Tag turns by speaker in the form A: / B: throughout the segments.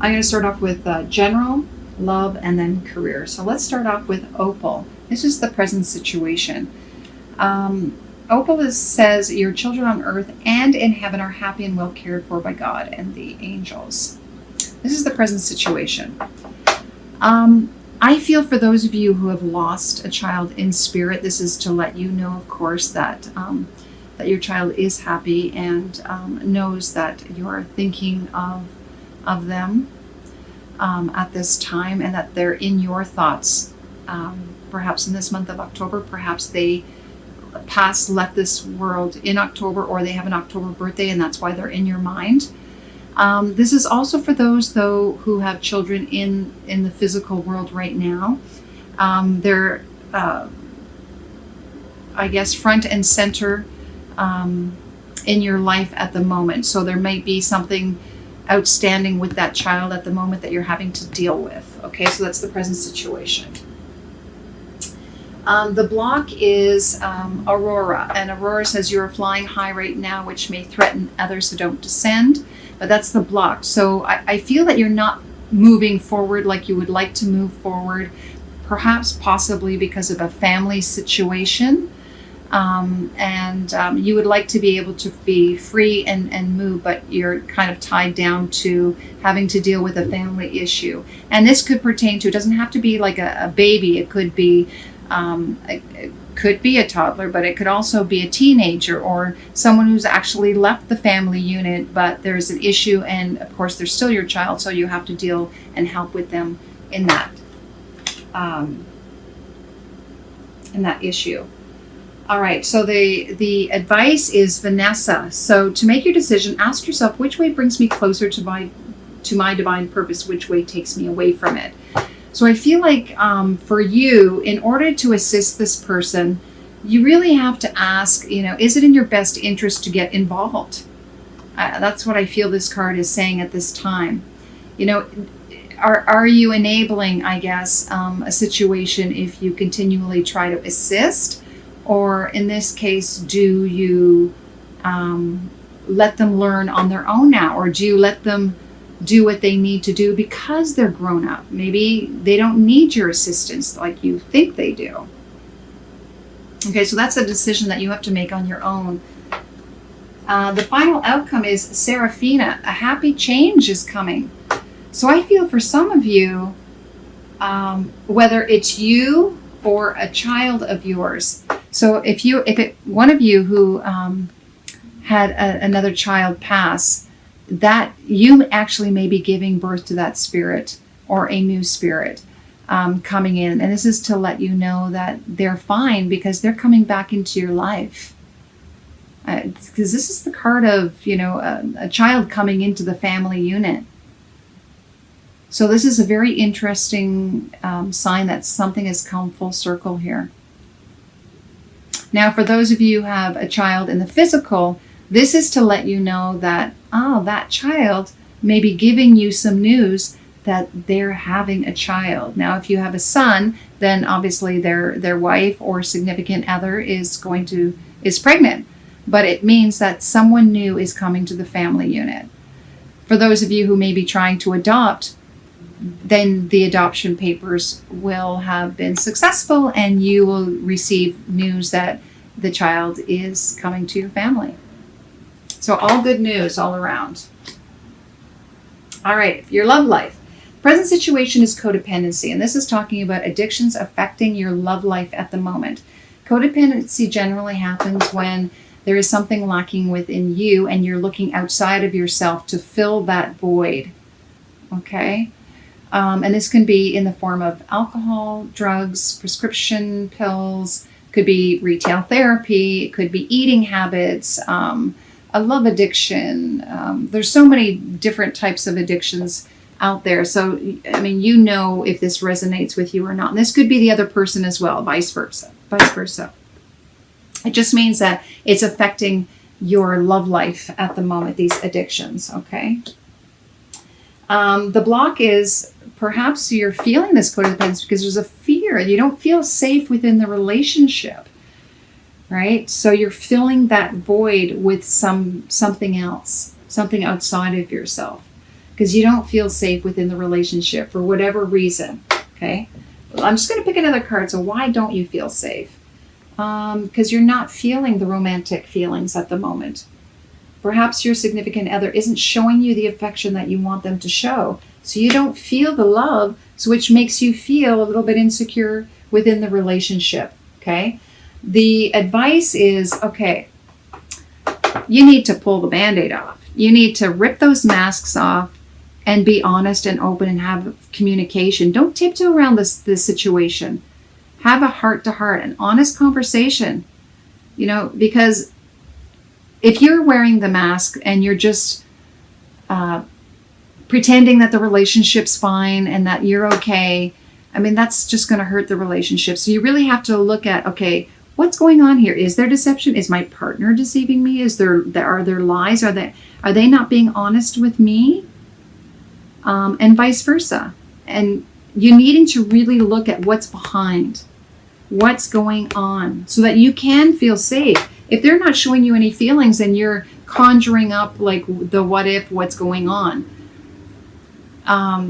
A: I'm going to start off with general, love, and then career. So let's start off with Opal. This is the present situation. Opal says, your children on earth and in heaven are happy and well cared for by God and the angels. This is the present situation. I feel for those of you who have lost a child in spirit, this is to let you know, of course, that that your child is happy and knows that you're thinking of them at this time, and that they're in your thoughts. Perhaps in this month of October, perhaps they left this world in October, or they have an October birthday, and that's why they're in your mind. This is also for those, though, who have children in the physical world right now. They're, I guess, front and center in your life at the moment. So there might be something outstanding with that child at the moment that you're having to deal with. Okay, so that's the present situation. The block is Aurora, and Aurora says you're flying high right now, which may threaten others, so don't descend. But that's the block. So I feel that you're not moving forward like you would like to move forward, perhaps possibly because of a family situation. You would like to be able to be free and move, but you're kind of tied down to having to deal with a family issue. And this could pertain to, it doesn't have to be like a baby. It could be a toddler, but it could also be a teenager or someone who's actually left the family unit, but there's an issue, and of course they're still your child, so you have to deal and help with them in that issue. All right, so the advice is Vanessa. So to make your decision, ask yourself, which way brings me closer to my divine purpose, which way takes me away from it. So I feel like for you, in order to assist this person, you really have to ask, is it in your best interest to get involved? That's what I feel this card is saying at this time. Are you enabling, I guess, a situation if you continually try to assist? Or in this case, do you let them learn on their own now? Or do you let them do what they need to do because they're grown up? Maybe they don't need your assistance like you think they do. Okay, so that's a decision that you have to make on your own. The final outcome is Seraphina. A happy change is coming. So I feel for some of you, whether it's you or a child of yours. So one of you who had another child pass, that you actually may be giving birth to that spirit or a new spirit coming in. And this is to let you know that they're fine because they're coming back into your life. Because this is the card of, a child coming into the family unit. So this is a very interesting sign that something has come full circle here. Now, for those of you who have a child in the physical, this is to let you know that, that child may be giving you some news that they're having a child. Now, if you have a son, then obviously their wife or significant other is pregnant. But it means that someone new is coming to the family unit. For those of you who may be trying to adopt, then the adoption papers will have been successful and you will receive news that the child is coming to your family. So all good news all around. All right, your love life. Present situation is codependency, and this is talking about addictions affecting your love life at the moment. Codependency generally happens when there is something lacking within you and you're looking outside of yourself to fill that void. Okay? And this can be in the form of alcohol, drugs, prescription pills, could be retail therapy, it could be eating habits, a love addiction. There's so many different types of addictions out there. So, if this resonates with you or not. And this could be the other person as well, vice versa. It just means that it's affecting your love life at the moment, these addictions, okay? The block is perhaps you're feeling this codependency because there's a fear. You don't feel safe within the relationship, right? So you're filling that void with something else, something outside of yourself. because you don't feel safe within the relationship for whatever reason. Okay. I'm just going to pick another card. So why don't you feel safe? Because you're not feeling the romantic feelings at the moment. Perhaps your significant other isn't showing you the affection that you want them to show. So you don't feel the love, so which makes you feel a little bit insecure within the relationship. Okay. The advice is, okay, you need to pull the Band-Aid off. You need to rip those masks off and be honest and open and have communication. Don't tiptoe around this situation. Have a heart-to-heart, an honest conversation. Because if you're wearing the mask and you're just pretending that the relationship's fine and that you're okay, that's just going to hurt the relationship. So you really have to look at, okay, what's going on here? Is there deception? Is my partner deceiving me? Are there lies? Are they not being honest with me? And vice versa. And you needing to really look at what's behind, what's going on, so that you can feel safe. If they're not showing you any feelings and you're conjuring up like the what if, what's going on,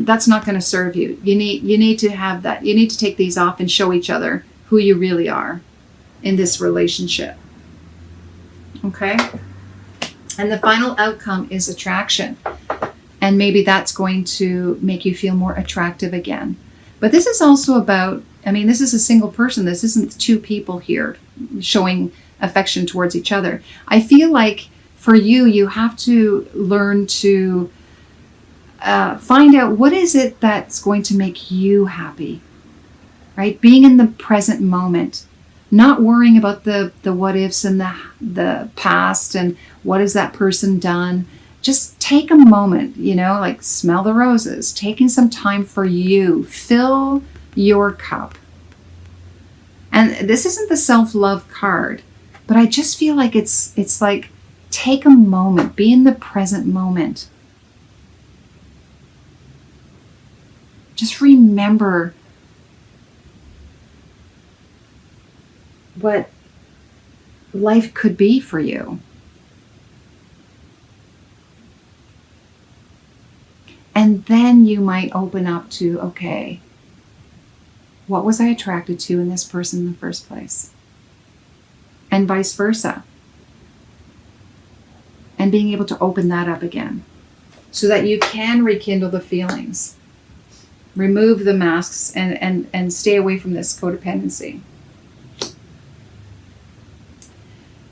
A: that's not going to serve you. You need to have that. You need to take these off and show each other who you really are in this relationship. Okay? And the final outcome is attraction. And maybe that's going to make you feel more attractive again. But this is also about, this is a single person. This isn't two people here showing affection towards each other. I feel like for you, you have to learn to find out what is it that's going to make you happy, right? Being in the present moment, not worrying about the what ifs and the past and what has that person done. Just take a moment, like smell the roses, taking some time for you. Fill your cup. And this isn't the self-love card, but I just feel like it's like take a moment, be in the present moment. Just remember what life could be for you. And then you might open up to, okay, what was I attracted to in this person in the first place? And vice versa. And being able to open that up again so that you can rekindle the feelings. Remove the masks and stay away from this codependency.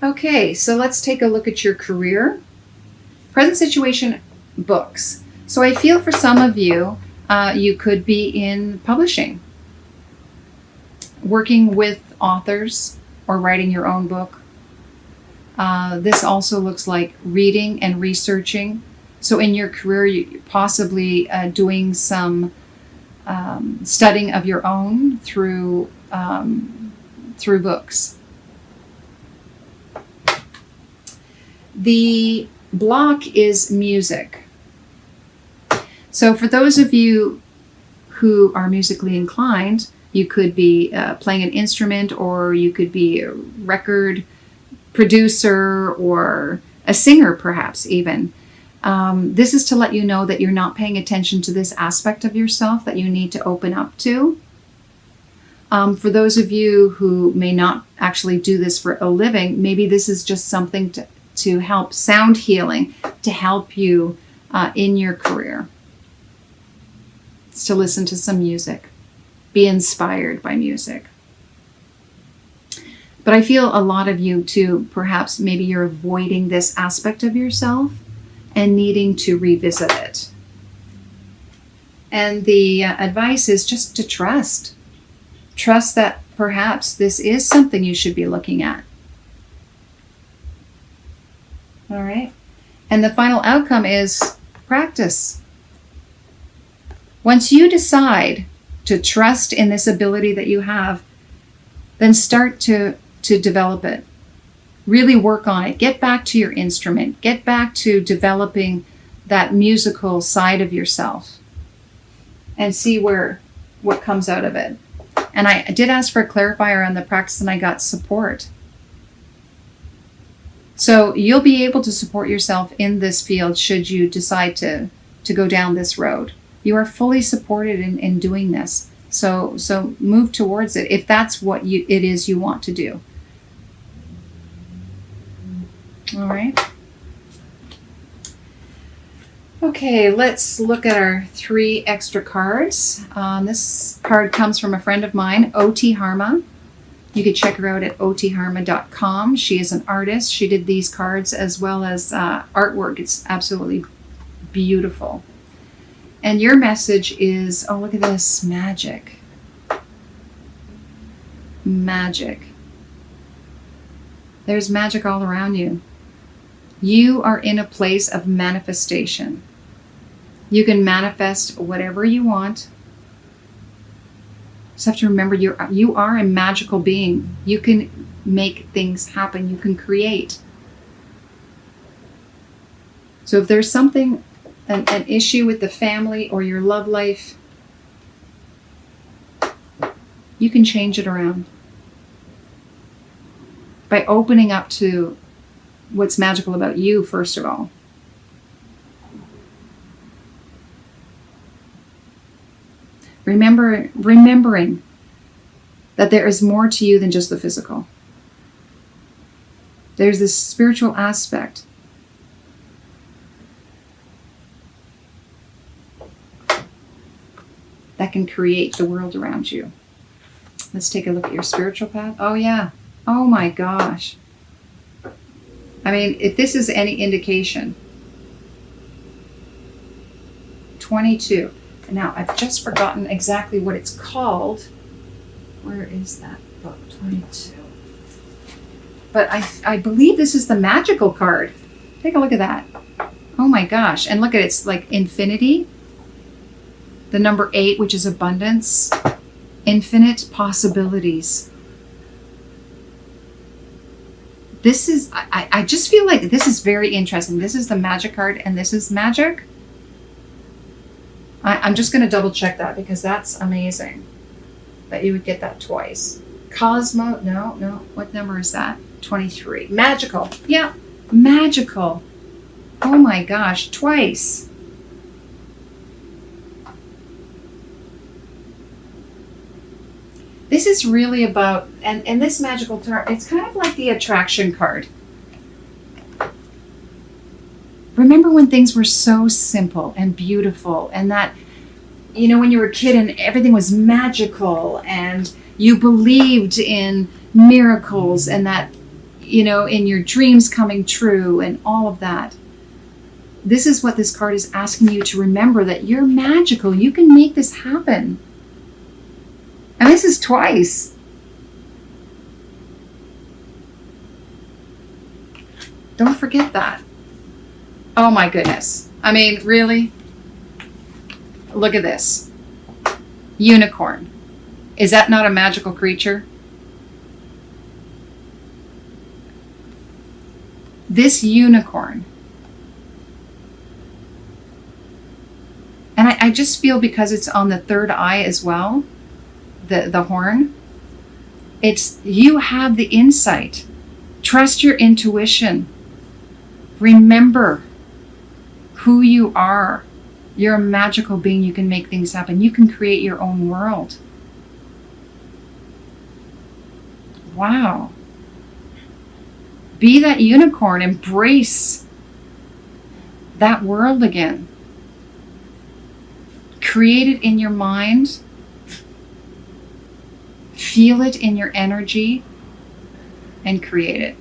A: Okay, so let's take a look at your career. Present situation, books. So I feel for some of you, you could be in publishing, working with authors or writing your own book. This also looks like reading and researching. So in your career, you're possibly doing some studying of your own through books. The block is music. So for those of you who are musically inclined, you could be playing an instrument, or you could be a record producer or a singer perhaps even. This is to let you know that you're not paying attention to this aspect of yourself that you need to open up to. For those of you who may not actually do this for a living, maybe this is just something to help, sound healing, to help you in your career. It's to listen to some music, be inspired by music. But I feel a lot of you too, perhaps maybe you're avoiding this aspect of yourself and needing to revisit it. And the advice is just to trust. Trust that perhaps this is something you should be looking at. All right. And the final outcome is practice. Once you decide to trust in this ability that you have, then start to develop it. Really work on it. Get back to your instrument. Get back to developing that musical side of yourself and see what comes out of it. And I did ask for a clarifier on the practice, and I got support. So you'll be able to support yourself in this field should you decide to to go down this road. You are fully supported in doing this. So move towards it if that's what it is you want to do. All right. Okay, let's look at our 3 extra cards. This card comes from a friend of mine, OT Harma. You could check her out at otharma.com. She is an artist. She did these cards as well as artwork. It's absolutely beautiful. And your message is, oh, look at this, magic. Magic. There's magic all around you. You are in a place of manifestation. You can manifest whatever you want. Just have to remember you are a magical being. You can make things happen. You can create. So if there's something, an issue with the family or your love life, you can change it around by opening up to what's magical about you, first of all. Remembering that there is more to you than just the physical. There's this spiritual aspect. That can create the world around you. Let's take a look at your spiritual path. Oh yeah. Oh my gosh. I mean, if this is any indication, 22. Now, I've just forgotten exactly what it's called. Where is that book? 22. But I believe this is the magical card. Take a look at that. Oh my gosh. And look at it. It's like infinity. The number 8, which is abundance. Infinite possibilities. This is, I just feel like this is very interesting. This is the magic card and this is magic. I'm just going to double check that because that's amazing that you would get that twice. Cosmo, no. What number is that? 23. Magical. Yeah, magical. Oh my gosh, twice. This is really about, and this magical card, it's kind of like the attraction card. Remember when things were so simple and beautiful and that, you know, when you were a kid and everything was magical and you believed in miracles and that, you know, in your dreams coming true and all of that. This is what this card is asking you to remember, that you're magical. You can make this happen. And this is twice. Don't forget that. Oh my goodness. I mean, really? Look at this. Unicorn. Is that not a magical creature? This unicorn. And I just feel because it's on the third eye as well, the horn, it's, you have the insight. Trust your intuition. Remember who you are. You're a magical being. You can make things happen. You can create your own world. Wow. Be that unicorn. Embrace that world again. Create it in your mind. Feel it in your energy and create it.